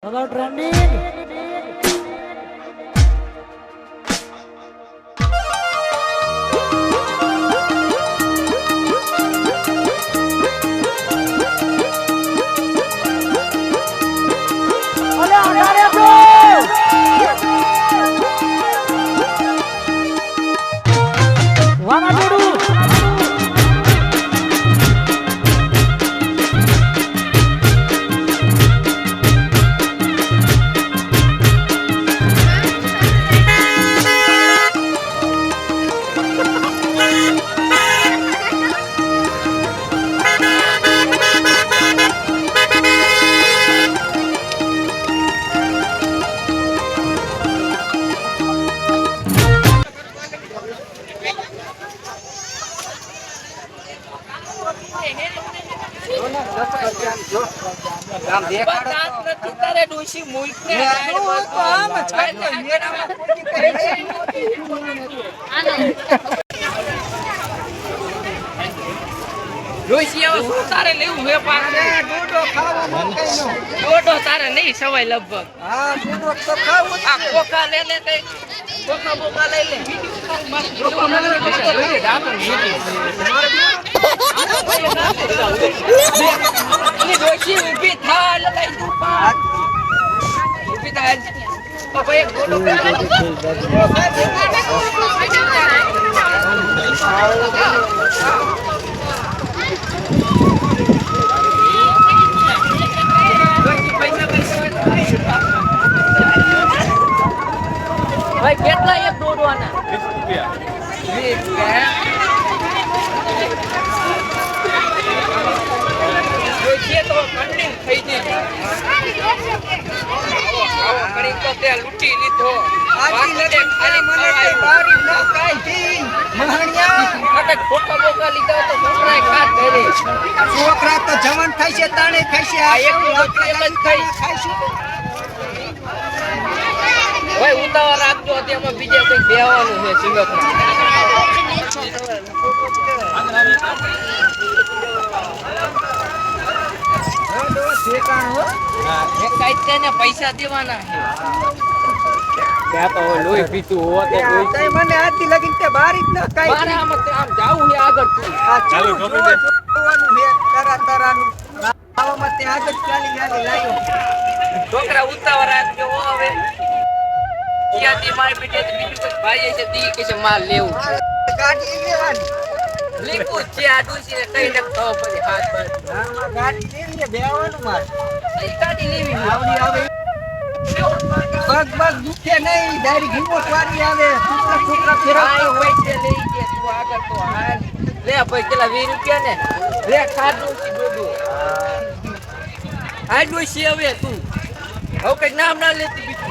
Hello trending. તારે લેવું હે ડોડો ખાવામાં કઈ નો ડોડો તારે નહીં સવાય લગભગ હા ડોડો તો ખાવું આ કોકા લે લે કઈ કોકા બોકા લઈ લે ઊભી થા લઈ તું પાક ઊભી થા તો ભાઈ એક ડોડો ભાઈ કેટલા એક દોડવાના 20 રૂપિયા તો કંડિંગ થઈ જાય કરી તો તે લૂટી લીધો ખાલી મને બારી ન કાઈ મહાણિયા અટક બોકા બોકા લીધા તો છોકરાએ ખાત કરે છોકરા તો જવાન થાય છે તાણે ખાય છે આ એક જ ખાઈશું ભાઈ ઉતાવળ રાખજો તેમાં બીજે કઈ બેવાનું છે સિંગતમાં પૈસા દેવાના ત્યાં તો લોહી પીતું હોવા મને આથી લગીન તે બારી જ ન કાઈ આમ જાવું છે આગળ ચાલુ ટોપી દે તરાનું આવામાં તે આગળ ચાલી લાગ્યો છોકરા ઉતાવળ રાખજો હવે ક્યાંથી માર બેટે બીજું કઈ ભાઈ છે દી કે છે માલ લેવું છે ગાડી લેવાની લીકુ છે આ ડુસી ને કઈ ન ખાવ પડે હાથ પર હા ગાડી લેવી બેવાનું માર કઈ ગાડી લેવી આવડી આવે બગ દુખે નહીં ડાયરી ઘીમોટ વાળી આવે છોકરા ફેરવતો હોય છે લઈ જે તું આગળ તો હાલ લે ભાઈ કેટલા 20 રૂપિયા ને લે ખાધું છે દોડો આ ડુસી હવે તું હવે કઈ નામ ના લેતી બીજું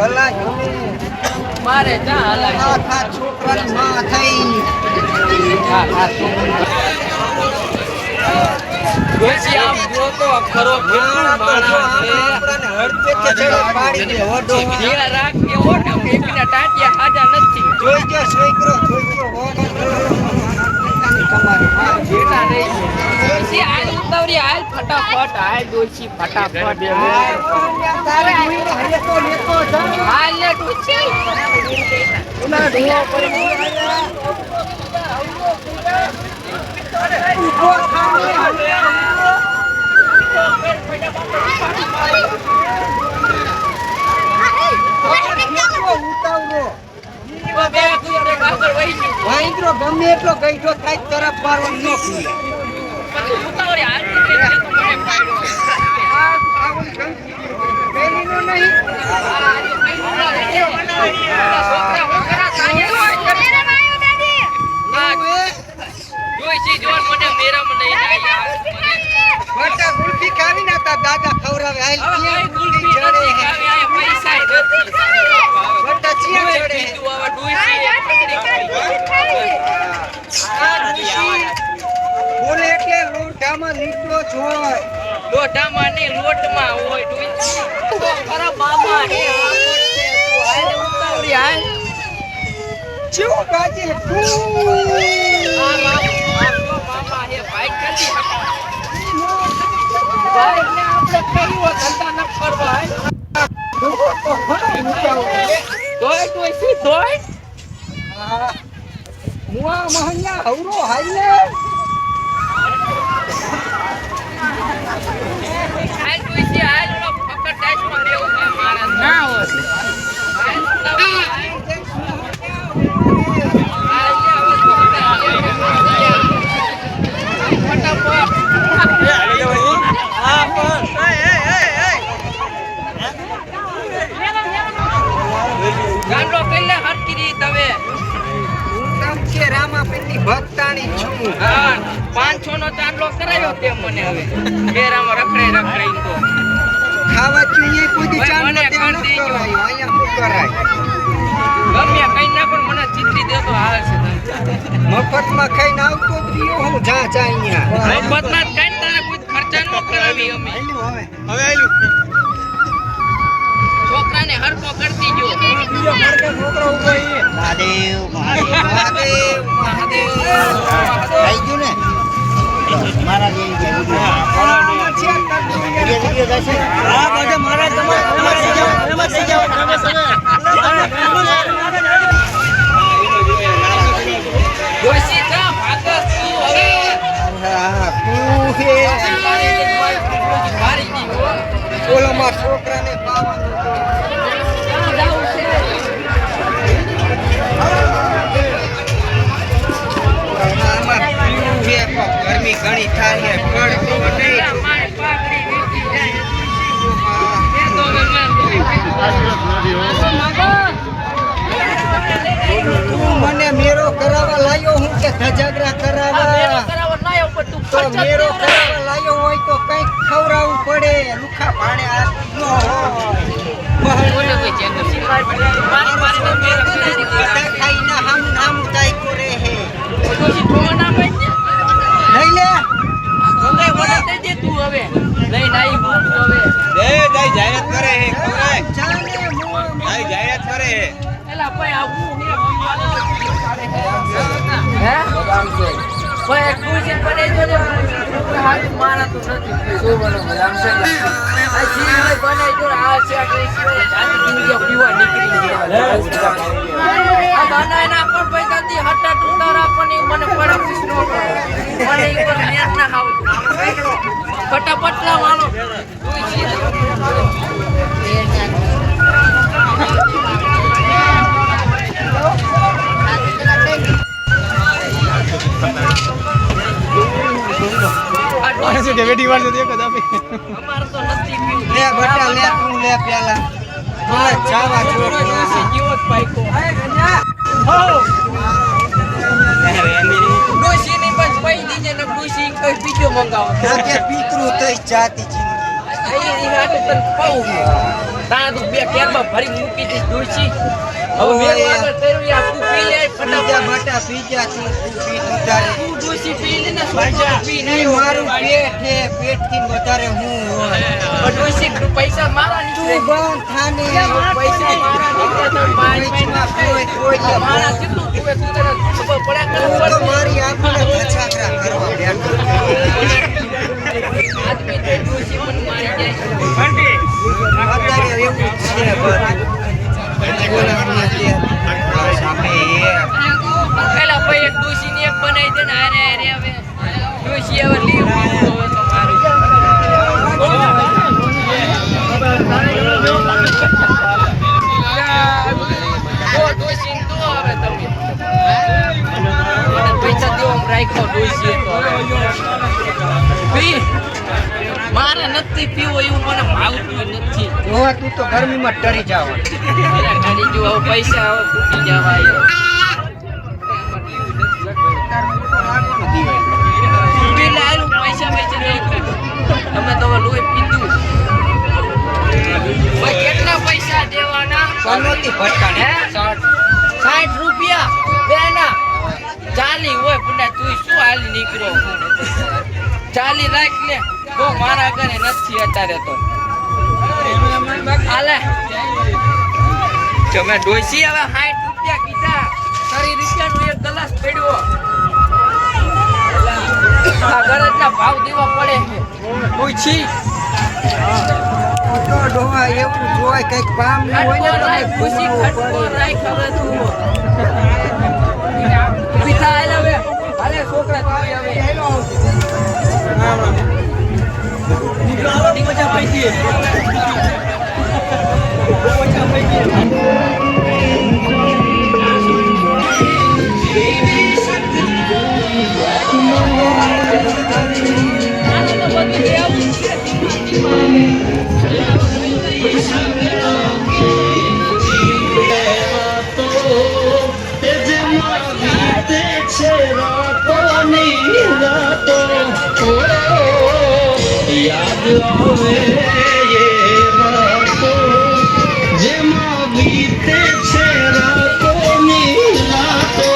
ભલા જોને મારે જા હલાય આખા છોકરાની માં થઈ ડોશી આમ જો તો ખરો કેટલું માણસ છે આપણાને હડપે કે ચડે પાડી દે વડો ધીરા રાખ કે ઓટા બેબીના ટાટિયા હાજા નથી જોઈ જો છોકરો તમારી માં જેટા રહી ડોશી હાલ ઉતાવળી હાલ ફટાફટ હાલ ડોશી ફટાફટ તારે જોઈને હલે તો લેતો જા હાલ લે ડોશી ઉના ઢોળો પર ઉભો ગમે એટલો ગઈઠો થાય તરફ મારવા ન ખુલે પેલીનો નહીં બટા ગુલ્ફી ખાવી ના તા દાદા ખવરાવે હાલ ક્યાં ગુલ્ફી ચડે હે બટા ચિયા ચડે બોલે એટલે લોટામાં લીટો જોય લોટામાં ને લોટમાં હોય ડોશી તો ખરા મામા હે આમોટ છે તું હાલ ઉતાવળી હાલ ચેવો બાજે મામા હે ભાઈ કરી ભાઈ ને આપણે કઈવો ધંધા ન કરવા તોય ડોશી તોય મુઆ મહન્યા હવરો હાઈલે હાલ ડોશી હાલ લો ફકર ડાશમાં બેહું કે મારા ના હોય ગાંડો કઈલે હરકી રી તવે કે રામાપીરની ભક્તાણી છું હા 500 નો ચાંદલો કરાયો તે મને હવે ઘેરામાં રખડાઈ તો ખાવા જોઈએ કોઈ ચાંદ મને ન કરી દેજો. કરાય અહીંયા શું કરાય ગમે કઈ ના પણ મને ચિત્રી દેતો હાલ છે મફતમાં ખાઈને આવતો જ રહ્યો હું જા જા અહીંયા મફતમાં જ કઈ તારે કોઈ ખર્ચા ન કરાવી અમે હવે આયલું છોકરાને હરકો કરતી જો બીજો ઘરકે છોકરો ઉભો અહીં મહાદેવ મહાદેવ મહાદેવ આઈ ગયું ને મારા જેવી જાય હા બધા મારા તમારે થઈ જાવ ડોશી જા ભાગસ તું હવે હા તું હે ભારી દી હો બોલો માર છોકરાને પાવાનું જાવું છે ગરમી ઘણી થાય છે પડતો નહીં મારી પાઘડી વીતી જાય એ તો તું મને મેરો કરાવવા લાયો હું કે ધજાગરા કરાવવા તો મેરો કરાવવા લાયો હોય તો કઈક ખવડાવવું પડે લુખા ભાણે આ ન બોલે કોઈ ચેન્જ નથી મારી મેરા બધા ખાઈને હમ નામ જાય કરે હે ડોશી ઠોવા ના પાડ ને લઈ લે ગંગે વડા દે દે તું હવે લઈને આવી હું હવે જાહેરાત કરે હે ખવરાય જાને મોં જાહેરાત કરે હે એલા ભાઈ આ હું હે હે ભાઈ ડોશી બને જો ને હાથ મારા તો નથી શું બનો આમ છે આ જીવ બને જો આ છે આ જિંદગી પીવા નીકળી ગયા આ બનાયના પણ પૈસા થી હટા ટુટારા પણ મને પડે કૃષ્ણ મને ઈ પર નેટ ના ખાવ ફટાફટ લાવવાનો અમાર તો નથી પીવું લે બટા લે તું લે પેલા મને જાવા છોડ જીવો જ પાઈકો ડોશી ની બસ પૈ દીજે ને ડોશી કઈ બીજો મંગાવો કે પિતૃ થઈ જાતી જિંદગી તને કહું તારા તું બે કેરમાં ભરી મૂકી દઈશ ડોશી હવે મેં આગળ કર્યું યાર તું પી લે પીજા ફટાફટ બટા પીજા તું પી તું તારે તું ડોશી પી લે ને છોકરા પી નહીં મારું પેટ હે પેટ થી વધારે હું હોય ડોશી પૈસા મારા નીકળે તું બંધ થાને પૈસા મારા નીકળે તો પાંચ મહિના કોઈ મારા કેટલું તું તને ખબર પડ્યા તું તો કરે મારી આંખોને પછાકરા કરવા બેઠો આદમી તો ડોશી પણ મારી જાય અત્યારે એવું જ છે સામે પેલા ભાઈ એક ડોશી ને એક બનાવી દે ને અરે હવે ડોશી હવે લીવ હવે તો મારું ડોશી તો હવે તમે મને પૈસા દેવો રાખ્યો ડોશી તો પી મારે નથી પીવો એવું મને ભાવતું નથી જોવા તું તો ગરમીમાં ટરી જાવ ખાલી જો હવે પૈસા હવે ફૂટી જવા પૈસા નહીં તમે તો લોહી પીધું ભાઈ કેટલા પૈસા દેવાના સનોતી ભટકા હે 60 રૂપિયા બેના 40 હોય પણ તું શું હાલી નીકળ્યો 40 રાખ લે તો મારા ઘરે નથી અત્યારે તો હાલે તમે ડોસી હવે 60 રૂપિયા કીધા 30 રૂપિયાનો એક ગ્લાસ પડ્યો આ ગરજના ભાવ દેવા પડે પૂછી તો ડોહા એવું જોય કઈક પામ નહીં હોય ને તમે ખુશી ખટકો રાખ હવે તું પિતા આલે હવે હાલે છોકરા તું હવે મજા પડી યાદ આવે એ રાતો જેમાં બીતે છે રાતોની રાતો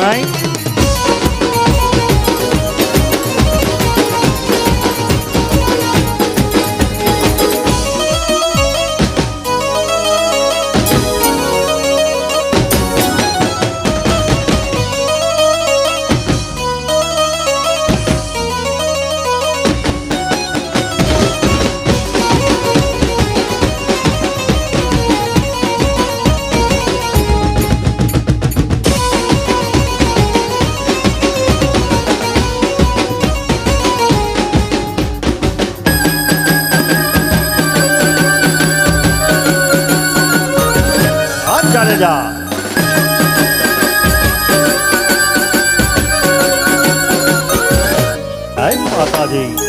નહીં. ચાલે જા. જય માતાજી.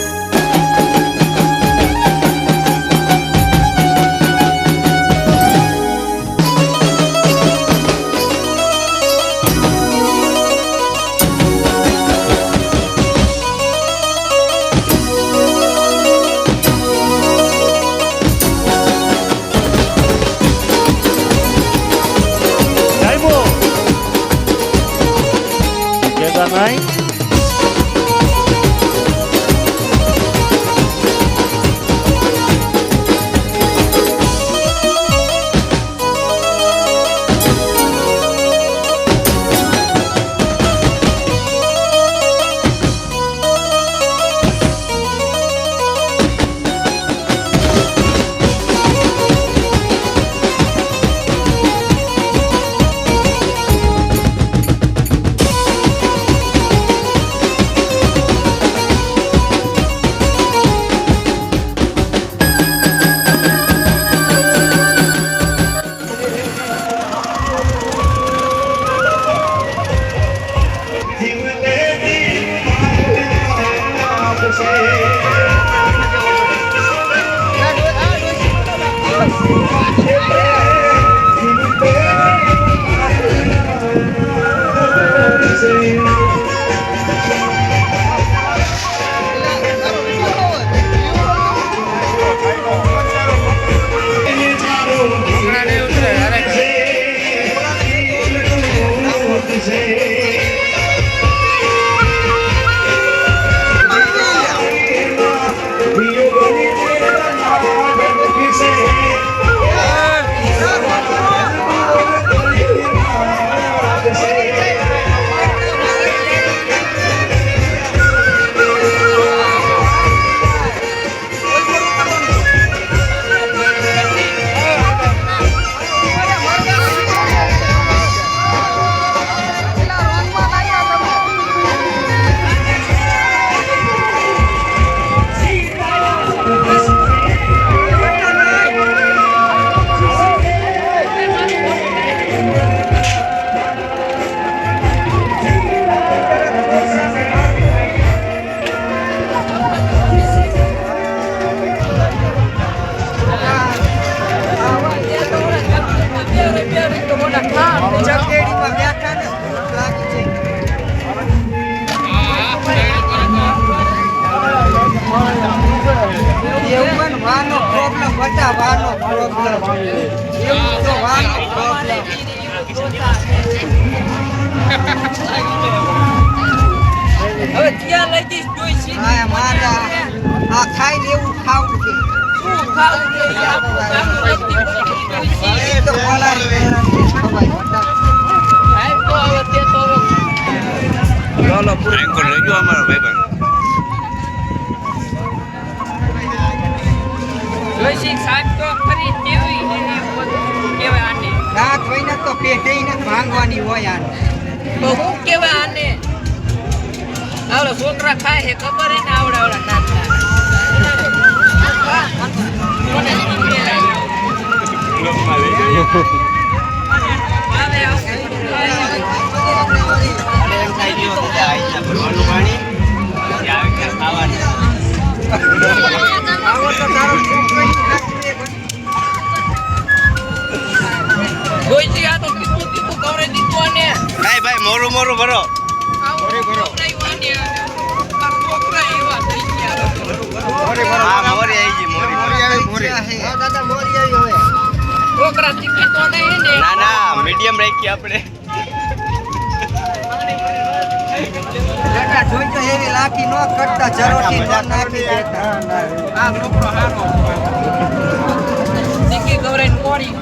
નહીં. હવે ક્યાં લઈ જઈશ જોઈ છે આ ખાઈ લેવું ખાવું છે શું ખાવું છે યાર એ તો બોલાય આઈ તો હવે તે તો ચાલો એન્કર લઈ જો અમારો ભાઈબંધ જોઈ છે સાહેબ તો ખરી કેવી કેવાય આને રાત હોય ને તો પેટે ને ભાંગવાની હોય આને તો હું કેવાય આને આવડે છોકરા ખાય છે ખબર હે ને આવડે આવડે નાના ભાઈ મોરું મોરું ભરો હા મોરી આવી ગઈ મોરી દાદા મોરી આવી હોય છોકરા તીખી તો નહીં ને ના ના મીડિયમ રાખી આપણે બેટા જોઈજો એવી લાઠી નો કરતા જરોટી ન નાખી દેતા આ છોકરો હારો ટીકી ગવરાઈને મોરી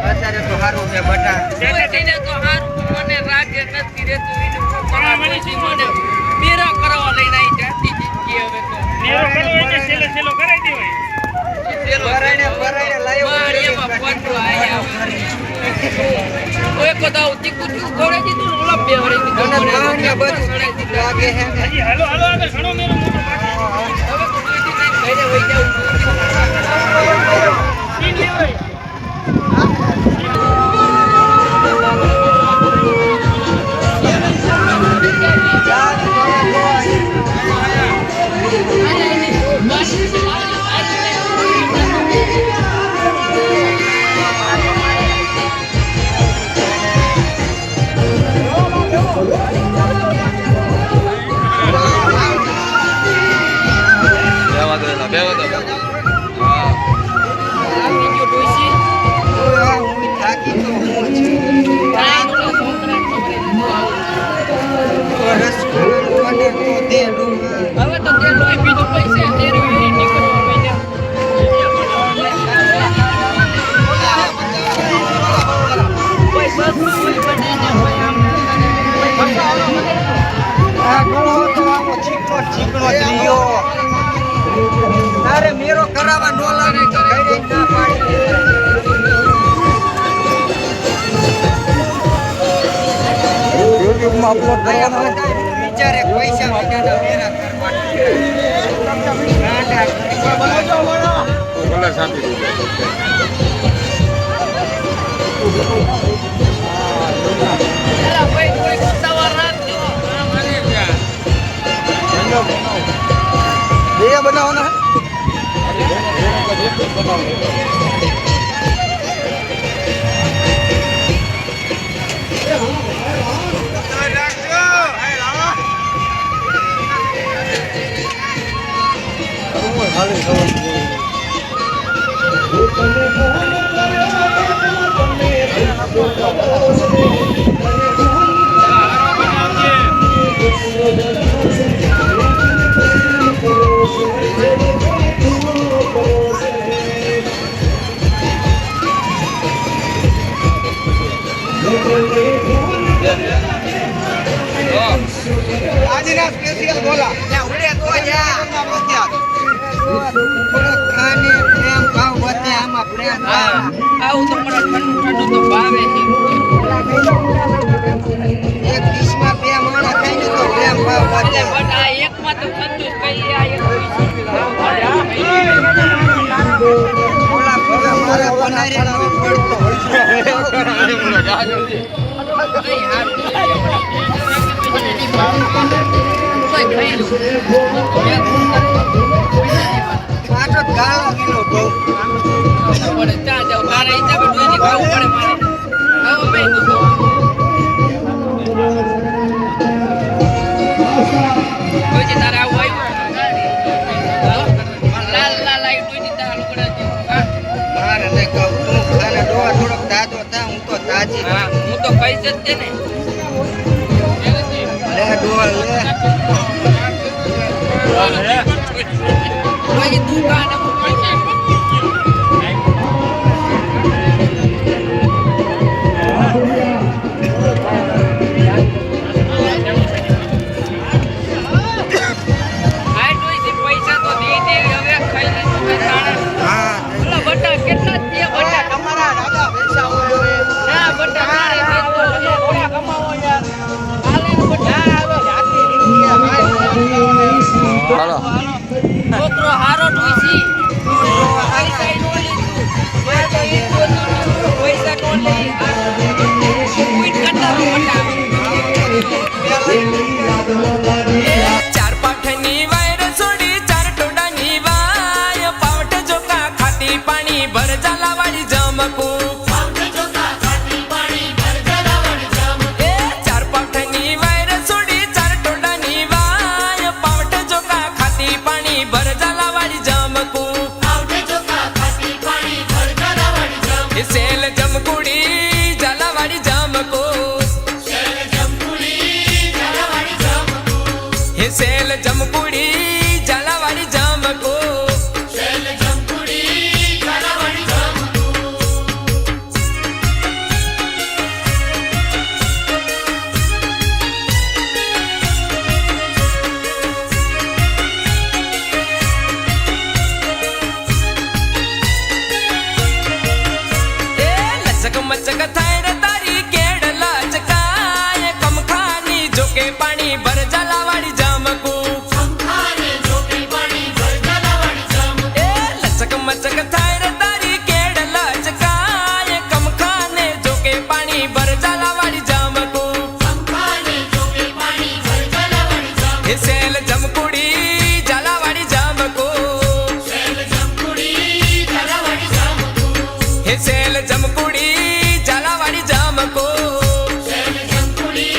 અત્યારે તો હારું છે બટા તેને તો હારું મને રાગે નથી રહેતું એને હું કરવા મને મેરા કરવા લઈને આવી જાતી જિંદગી હવે તો મેરો કરો એટલે છેલ્લે છેલ્લો કરાઈ દેવાય. પરાણે લાયો મારીમાં પંડો આયા ઓય કોદાવ તીકું તું ગોળે દીધું ને ઓલા બે વળી મને કાંઈ બધું લાગે હે હજી હાલો હાલો આગળ ઘણો મેરો મોટો બાકી. હવે તો કોઈ દી ઘરે વઈ જાઉં ઈ લેવાય. હવે તો તે લોહી બીજું પૈસા તેરી નીકળવા માંડ્યા કોઈ સસું કોઈ બને ને કોઈ આમ ચીકણો જ લીયો તારે મેરો કરાવવા નો લાગે તો ઘરે ના પાડી યુટ્યુબમાં અપલોડ કરવાનો વિચારે પૈસા વિનાના મેરા એલા ભાઈ કોઈ સવાર રાખજો બે બનાવવાના આજના સ્પેશિયલ બોલા ઉડે તો થોડો ખાને પ્રેમ ભાવ વધે આમાં પ્રેમ ભાવ આવું તો મને ઠંડુ ઠંડુ તો ભાવે એક ડીશમાં બે માણા ખાઈ ને તો પ્રેમ ભાવ વધે એટલે બટ આ એકમાં તો સંતોષ કઈ આ એક ઓલા ભલે મારા બનારે ન પડતો પાછો ગાળો ગીલો બહુ પડે ત્યાં જાવ તારે હિસાબે ડોઈજી ખાવું પડે મારે આવો ભાઈ તો ડોઈજી તારે આવું આવ્યું લાલ લાલ આવી ડોઈજી તારા લુગડા મારે નહીં કહું તું ખાને ડોવા થોડોક દાદો થા હું તો તાજી હા હું તો કહીશ જ તે ને લે ડોવા લે ડોઈજી તું કાને પૈસા તો દે દે હવે ખાઈ લે હા ઓલા બટા કેટલા દે બટા તમારા રાજા પૈસા હોય ના બટા મારે દે તો ઓલા કમાવો યાર હાલે બટા હવે રાતે રૂપિયા ભાઈ છોકરો હારો ડોસી પૈસા નો લીધું મેં તો એ પૈસા નો લઈ કોઈ કટારો બટા ચાર પાઠની વાયર છોડી ચાર ટોડાની વાય પાવટ જોકા ખાતી પાણી ભર ઝાલાવાળી જમકુ એ ચાર પાઠની વાયર છોડી ચાર ટોડાની વાય પાવટ જોકા ખાતી પાણી ભર ઝાલાવાળી હે સેલ જમકુડી ઝાલાવાડી જમકો સેલ જમકુડી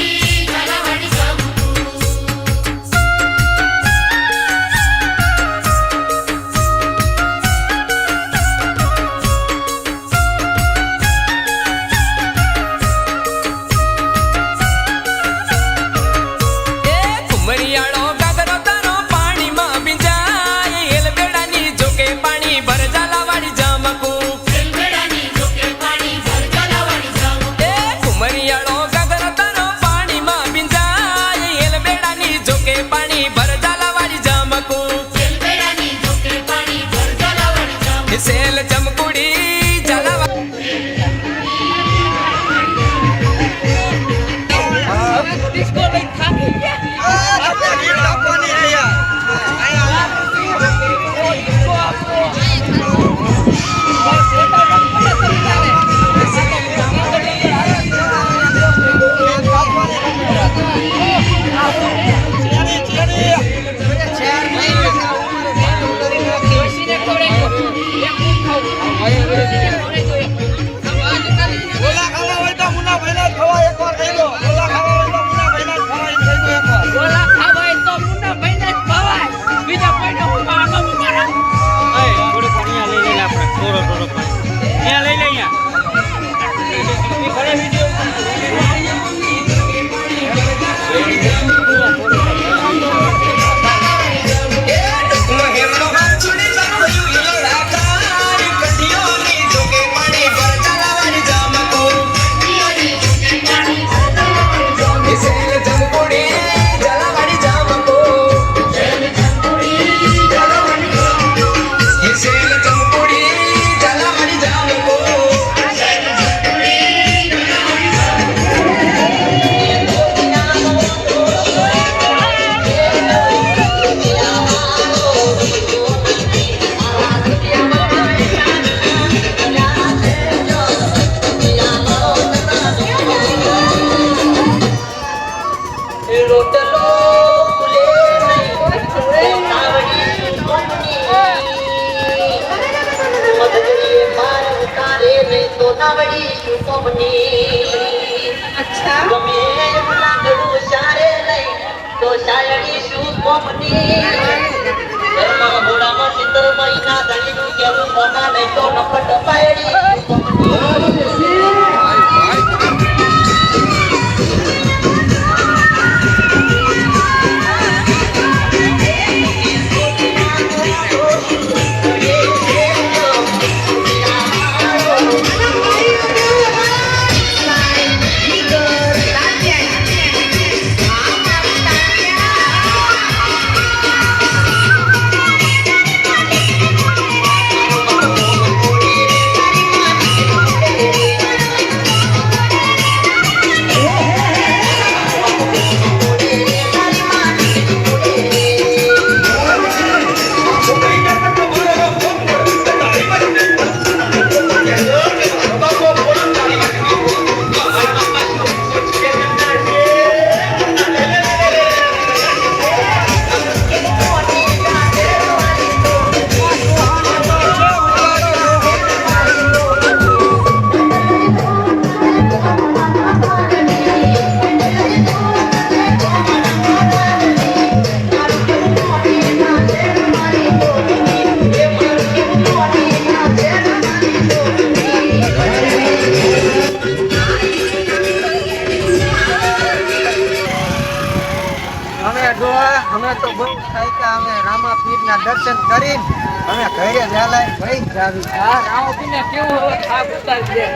દર્શન કરીને અમે ઘરે ઝાલાય ભાઈ જાવી. હા રામો પીને કેવું હવે થાક ઉતારી દે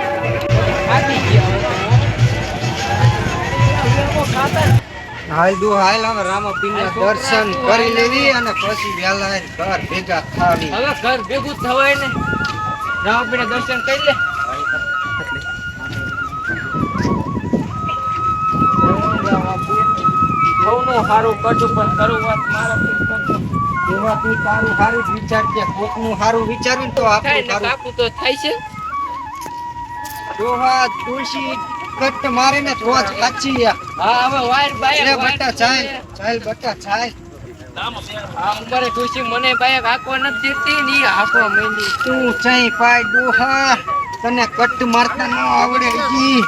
થાકી ગયા હાલ દુ હાલ અમે રામાપીરના દર્શન કરી લેવી અને પછી વહેલા ઘર ભેગા થાવી. હવે ઘર ભેગું થવાય ને રામપીના દર્શન કરી લે. ઘઉંનું હારું કરજો પણ શરૂઆત મારાથી કરજો. એમાંથી તારું હારું જ વિચાર કે કોકનું હારું વિચાર્યું ને તો થાય આપણું ને હારું. કાકું તો થાય છે. ડોહા તુલસી કટ મારે ને તો જ કાચી હા હવે વાયર બાયક એ બટા ચાલ ચાલ બટા ચાલ. આ ઉંમરે ખુશી મને બાયક હાંકવા નથી દેતી ને ઈ હાંકવા માંડી. તું ચાઈ પાય ડોહા તને કટ મારતા ન આવડે હજી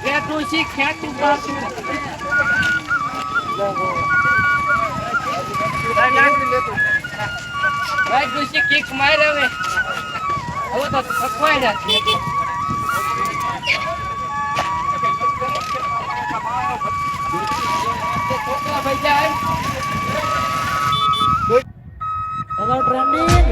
એ ડોશી ખેંચું પાછું ભાઈ ડોશી કિક મારે હવે તો થકવાઈ જાય છોકરા ભાઈ જાય ટ્રેન્ડિંગ